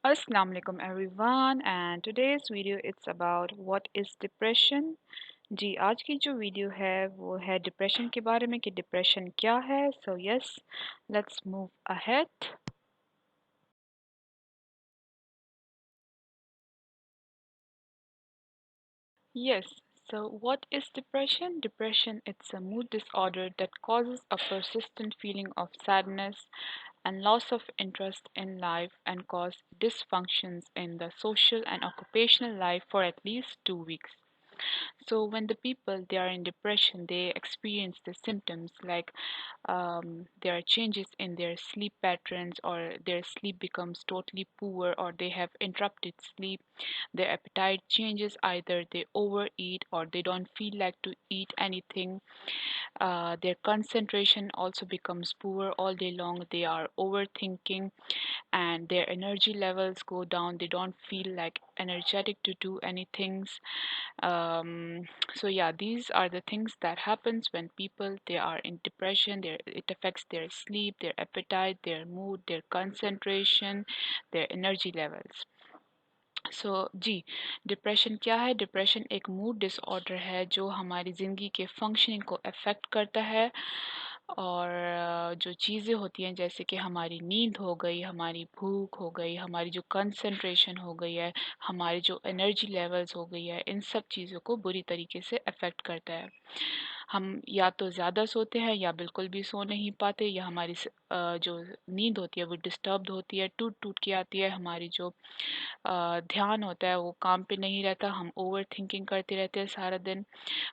Assalamu alaikum everyone and today's video it's about what is depression। जी आज की जो video है वो है डिप्रेशन के बारे में कि डिप्रेशन क्या है। So yes, let's move ahead. Yes, so what is depression? Depression it's a mood disorder that causes a persistent feeling of sadness and loss of interest in life and cause dysfunctions in the social and occupational life for at least 2 weeks. So when the people they are in depression, they experience the symptoms like there are changes in their sleep patterns, or their sleep becomes totally poor, or they have interrupted sleep. Their appetite changes, either they overeat or they don't feel like to eat anything. Their concentration also becomes poor all day long. They are overthinking and their energy levels go down. They don't feel like energetic to do anything. So yeah, these are the things that happens when people they are in depression. It affects their sleep, their appetite, their mood, their concentration, their energy levels. So जी, depression क्या है? Depression एक mood disorder है जो हमारी ज़िंदगी के functioning को अफेक्ट करता है। और जो चीज़ें होती हैं जैसे कि हमारी नींद हो गई, हमारी भूख हो गई, हमारी जो कंसंट्रेशन हो गई है, हमारी जो एनर्जी लेवल्स हो गई है, इन सब चीज़ों को बुरी तरीके से अफेक्ट करता है। हम या तो ज़्यादा सोते हैं या बिल्कुल भी सो नहीं पाते, या हमारी जो नींद होती है वो डिस्टर्ब्ड होती है, टूट टूट के आती है। हमारी जो ध्यान होता है वो काम पे नहीं रहता, हम ओवर थिंकिंग करते रहते हैं सारा दिन।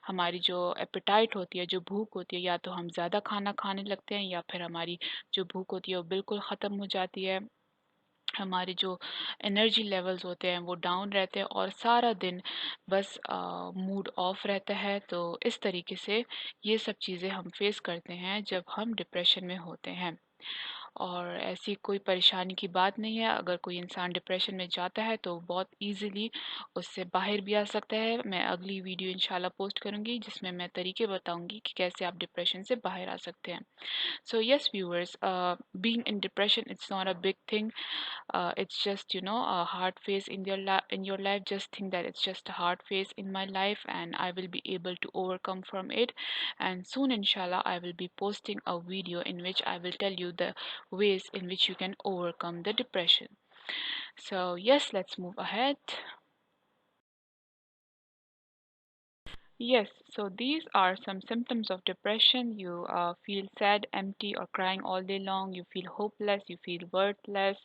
हमारी जो एपेटाइट होती है, जो भूख होती है, या तो हम ज़्यादा खाना खाने लगते हैं या फिर हमारी जो भूख होती है वो बिल्कुल ख़त्म हो जाती है। हमारे जो एनर्जी लेवल्स होते हैं वो डाउन रहते हैं और सारा दिन बस मूड ऑफ रहता है। तो इस तरीके से ये सब चीज़ें हम फेस करते हैं जब हम डिप्रेशन में होते हैं। और ऐसी कोई परेशानी की बात नहीं है, अगर कोई इंसान डिप्रेशन में जाता है तो बहुत ईज़िली उससे बाहर भी आ सकता है। मैं अगली वीडियो इंशाल्लाह पोस्ट करूँगी जिसमें मैं तरीके बताऊँगी कि कैसे आप डिप्रेशन से बाहर आ सकते हैं। So yes, viewers, being in depression, it's not a big thing. It's just a hard phase in in your life. Just think that it's just a hard phase in my life, and I will be able to overcome from it. And soon, inshallah, I will be posting a video in which I will tell you the ways in which you can overcome the depression. So yes, let's move ahead. Yes, so these are some symptoms of depression. You feel sad, empty, or crying all day long. You feel hopeless. You feel worthless.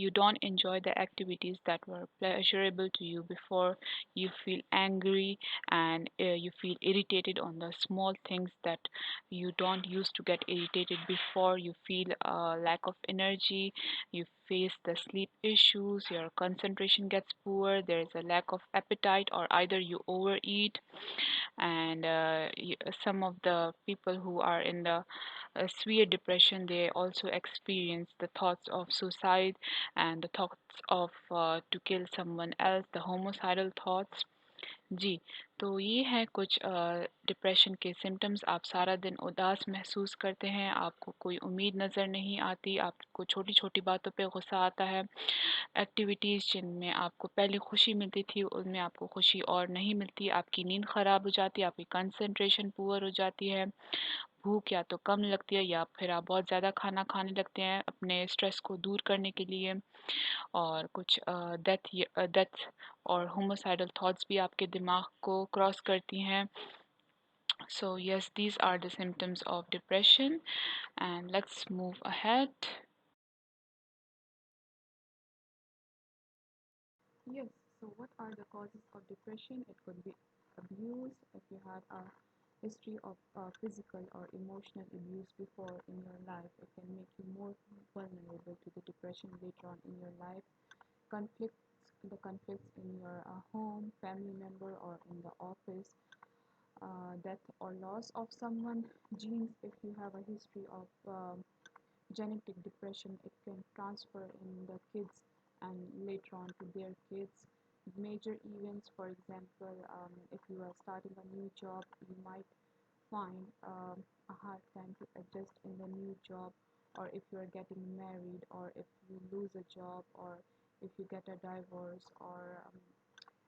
You don't enjoy the activities that were pleasurable to you before. You feel angry, and you feel irritated on the small things that you don't used to get irritated before. You feel a lack of energy. You face the sleep issues. Your concentration gets poor. There is a lack of appetite, or either you overeat. And some of the people who are in the severe depression, they also experience the thoughts of suicide and the thoughts of to kill someone else, the homicidal thoughts। जी, तो ये हैं कुछ depression के symptoms. आप सारा दिन उदास महसूस करते हैं, आपको कोई उम्मीद नज़र नहीं आती, आपको छोटी-छोटी बातों पे गुस्सा आता है। एक्टिविटीज़ जिनमें आपको पहले खुशी मिलती थी, उनमें आपको खुशी और नहीं मिलती, आपकी नींद ख़राब हो जाती है, आपकी कंसंट्रेशन पुअर हो जाती है, भूख या तो कम लगती है या फिर आप बहुत ज़्यादा खाना खाने लगते हैं अपने स्ट्रेस को दूर करने के लिए। और कुछ डेथ और होमिसाइडल थॉट्स भी आपके दिमाग को क्रॉस करती हैं। So yes, these are the symptoms of depression, and let's move ahead. Yes, so what are the causes of depression? It could be abuse, if you had a history of physical or emotional abuse before in your life, it can make you more vulnerable to the depression later on in your life. Conflicts, the conflicts in your home, family member, or in the office, death or loss of someone, genes, if you have a history of genetic depression, it can transfer in the kids and later on to their kids. Major events, for example, if you are starting a new job, you might find a hard time to adjust in the new job, or if you are getting married, or if you lose a job, or if you get a divorce, or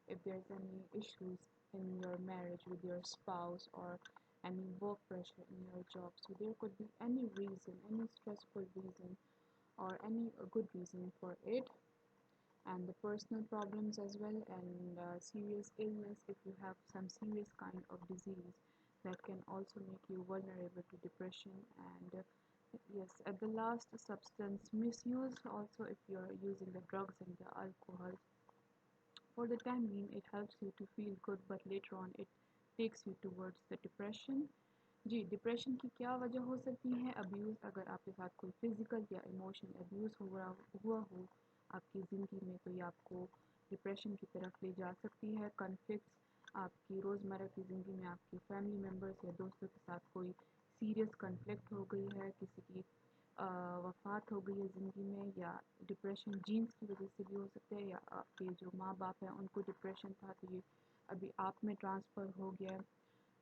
if there's any issues in your marriage with your spouse, or any work pressure in your job. So there could be any reason, any stressful reason, or any good reason for it, and the personal problems as well, and serious illness. If you have some serious kind of disease, that can also make you vulnerable to depression. And yes, at the last, substance misuse also. If you're using the drugs and the alcohol, for the time being it helps you to feel good, but later on it takes you towards the depression. जी, depression की क्या वजह हो सकती है? Abuse, अगर आपके साथ कोई फिज़िकल या इमोशनल अब्यूज़ हुआ हो आपकी ज़िंदगी में, तो ये आपको डिप्रेशन की तरफ ले जा सकती है। कन्फ्लिक्ट्स, आपकी रोज़मर्रा की ज़िंदगी में आपके फैमिली मेम्बर्स या दोस्तों के साथ कोई सीरियस कन्फ्लिक्ट हो गई है, किसी की वफ़ात हो गई है ज़िंदगी में, या डिप्रेशन जीन्स की वजह से भी हो सकता है, या आपके जो माँ बाप हैं उनको डिप्रेशन था तो ये अभी आप में ट्रांसफ़र हो गया है।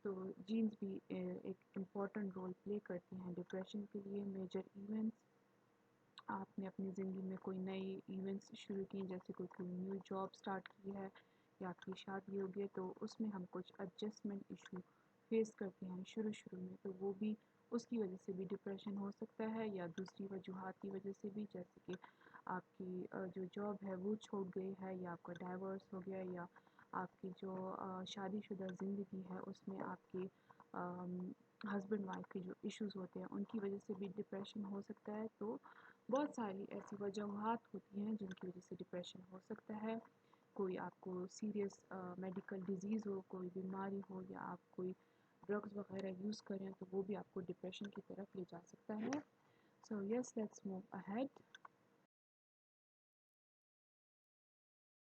तो जीन्स भी एक इम्पॉर्टेंट रोल प्ले करती हैं डिप्रेशन के लिए। मेजर इवेंट्स, आपने अपनी ज़िंदगी में कोई नए इवेंट्स शुरू किए, जैसे कोई न्यू जॉब स्टार्ट की है, या आपकी शादी हो गई, तो उसमें हम कुछ एडजस्टमेंट इशू फेस करते हैं शुरू शुरू में, तो वो भी उसकी वजह से भी डिप्रेशन हो सकता है, या दूसरी वजूहत की वजह से भी, जैसे कि आपकी जो जॉब है वो छूट गई है, या आपका डाइवोर्स हो गया, या आपकी जो शादीशुदा ज़िंदगी है उसमें आपके हस्बैंड वाइफ के जो इश्यूज़ होते हैं उनकी वजह से भी डिप्रेशन हो सकता है। तो बहुत सारी ऐसी वजूहत होती हैं जिनकी वजह से डिप्रेशन हो सकता है। कोई आपको सीरियस मेडिकल डिजीज़ हो, कोई बीमारी हो, या आप कोई ड्रग्स वगैरह यूज़ करें, तो वो भी आपको डिप्रेशन की तरफ ले जा सकता है। So yes, let's move ahead.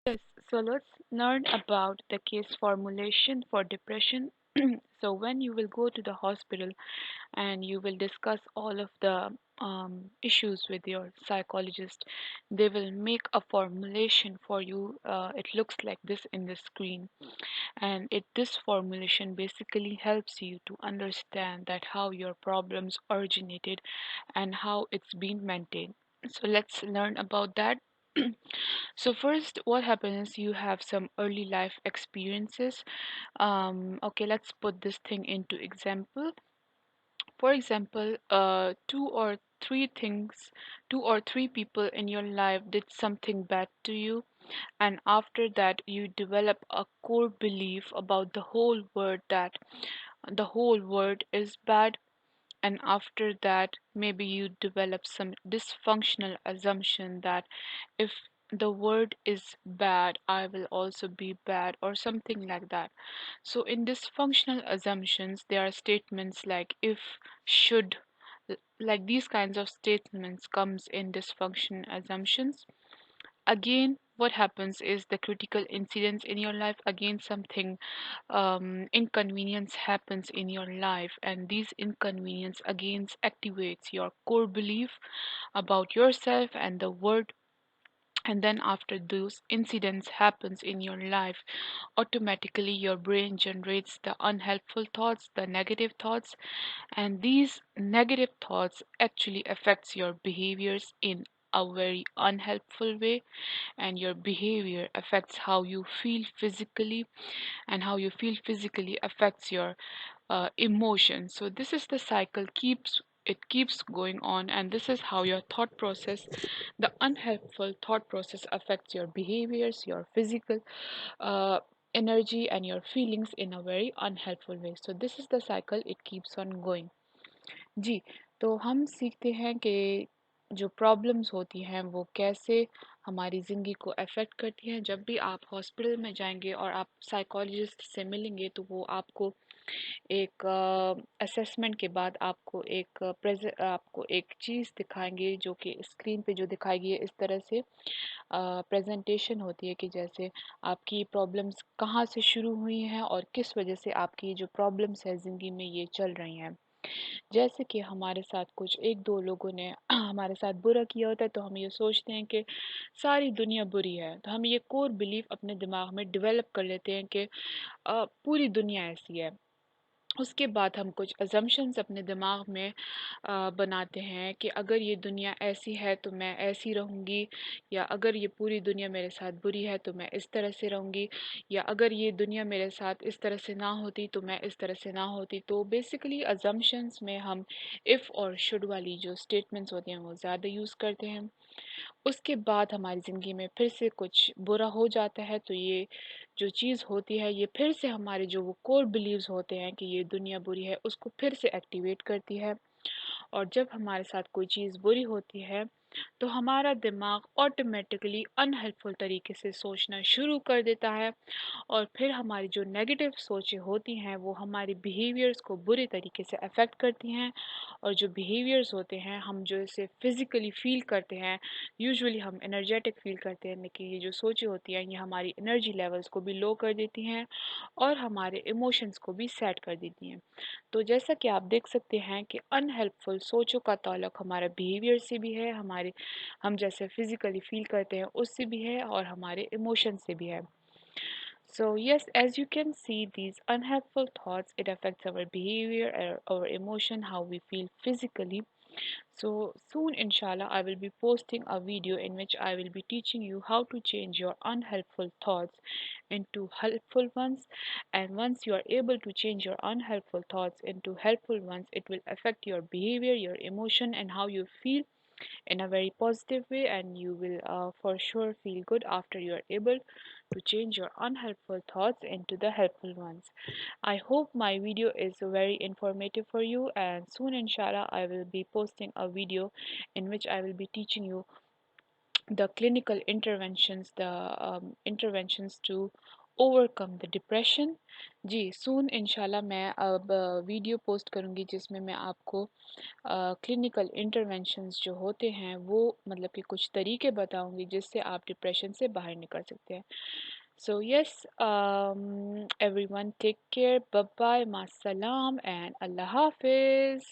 Yes, so let's learn about the case formulation for depression. So when you will go to the hospital and you will discuss all of the issues with your psychologist, they will make a formulation for you. It looks like this in the screen, and this formulation basically helps you to understand that how your problems originated and how it's been maintained. So let's learn about that. So first, what happens? You have some early life experiences. Okay, let's put this thing into example. For example, two or three people in your life did something bad to you, and after that, you develop a core belief about the whole world that the whole world is bad, and after that maybe you develop some dysfunctional assumption that if the word is bad I will also be bad, or something like that. So in dysfunctional assumptions there are statements like if, should, like these kinds of statements comes in dysfunction assumptions. Again, what happens is the critical incidents in your life. Again, something inconvenience happens in your life, and these inconvenience again activates your core belief about yourself and the world. And then after those incidents happens in your life, automatically your brain generates the unhelpful thoughts, the negative thoughts, and these negative thoughts actually affects your behaviors in a very unhelpful way, and your behavior affects how you feel physically, and how you feel physically affects your emotions. So this is the cycle, keeps going on, and this is how your thought process, the unhelpful thought process affects your behaviors, your physical uh, energy, and your feelings in a very unhelpful way. So this is the cycle, it keeps on going. जी, तो हम सीखते हैं कि जो problems होती हैं वो कैसे हमारी ज़िंदगी को अफ़ेक्ट करती हैं। जब भी आप हॉस्पिटल में जाएँगे और आप साइकोलॉजिस्ट से मिलेंगे तो वो आपको एक असेसमेंट के बाद आपको एक चीज़ दिखाएँगे, जो कि स्क्रीन पे जो दिखाई गई है इस तरह से प्रेजेंटेशन होती है कि जैसे आपकी प्रॉब्लम्स कहाँ से शुरू हुई हैं और किस वजह से आपकी जो प्रॉब्लम्स है ज़िंदगी में ये चल रही हैं। जैसे कि हमारे साथ कुछ एक दो लोगों ने हमारे साथ बुरा किया होता है तो हम ये सोचते हैं कि सारी दुनिया बुरी है, तो हम ये कोर बिलीफ अपने दिमाग में डेवलप कर लेते हैं कि पूरी दुनिया ऐसी है। उसके बाद हम कुछ अजम्पशंस अपने दिमाग में बनाते हैं कि अगर ये दुनिया ऐसी है तो मैं ऐसी रहूँगी, या अगर ये पूरी दुनिया मेरे साथ बुरी है तो मैं इस तरह से रहूँगी, या अगर ये दुनिया मेरे साथ इस तरह से ना होती तो मैं इस तरह से ना होती। तो बेसिकली अजम्पशंस में हम इफ़ और शुड वाली जो स्टेटमेंट्स होती हैं वो ज़्यादा यूज़ करते हैं। उसके बाद हमारी ज़िंदगी में फिर से कुछ बुरा हो जाता है तो ये जो चीज़ होती है ये फिर से हमारे जो वो कोर बिलीव्स होते हैं कि ये दुनिया बुरी है उसको फिर से एक्टिवेट करती है। और जब हमारे साथ कोई चीज़ बुरी होती है तो हमारा दिमाग ऑटोमेटिकली अनहेल्पफुल तरीके से सोचना शुरू कर देता है, और फिर हमारी जो नेगेटिव सोचें होती हैं वो हमारे बिहेवियर्स को बुरे तरीके से अफेक्ट करती हैं। और जो बिहेवियर्स होते हैं हम जो इसे फिज़िकली फ़ील करते हैं, यूजुअली हम एनर्जेटिक फ़ील करते हैं, लेकिन ये जो सोचें होती हैं ये हमारी एनर्जी लेवल्स को भी लो कर देती हैं और हमारे इमोशंस को भी सेट कर देती हैं। तो जैसा कि आप देख सकते हैं कि अनहेल्पफुल सोचों का ताल्लुक हमारे बिहेवियर से भी है, हमारे हम जैसे फिजिकली फील करते हैं उससे भी है, और हमारे इमोशन से भी है। So yes, as you can see, these unhelpful thoughts, it affects our behavior, our emotion, how we feel physically. So soon, inshallah, I will be posting a video in which I will be teaching you how to change your unhelpful thoughts into helpful ones. And once you are able to change your unhelpful thoughts into helpful ones, it will affect your behavior, your emotion, and how you feel in a very positive way, and you will for sure feel good after you are able to change your unhelpful thoughts into the helpful ones. I hope my video is very informative for you, and soon inshallah I will be posting a video in which I will be teaching you the clinical interventions, the interventions to overcome the depression. Ji soon इंशाल्लाह मैं अब video post करूँगी जिसमें मैं आपको clinical interventions जो होते हैं वो मतलब कि कुछ तरीके बताऊंगी जिससे आप डिप्रेशन से बाहर निकल सकते हैं। So yes everyone, take care, bye bye, मा सलाम, एंड अल्लाह हाफिज़।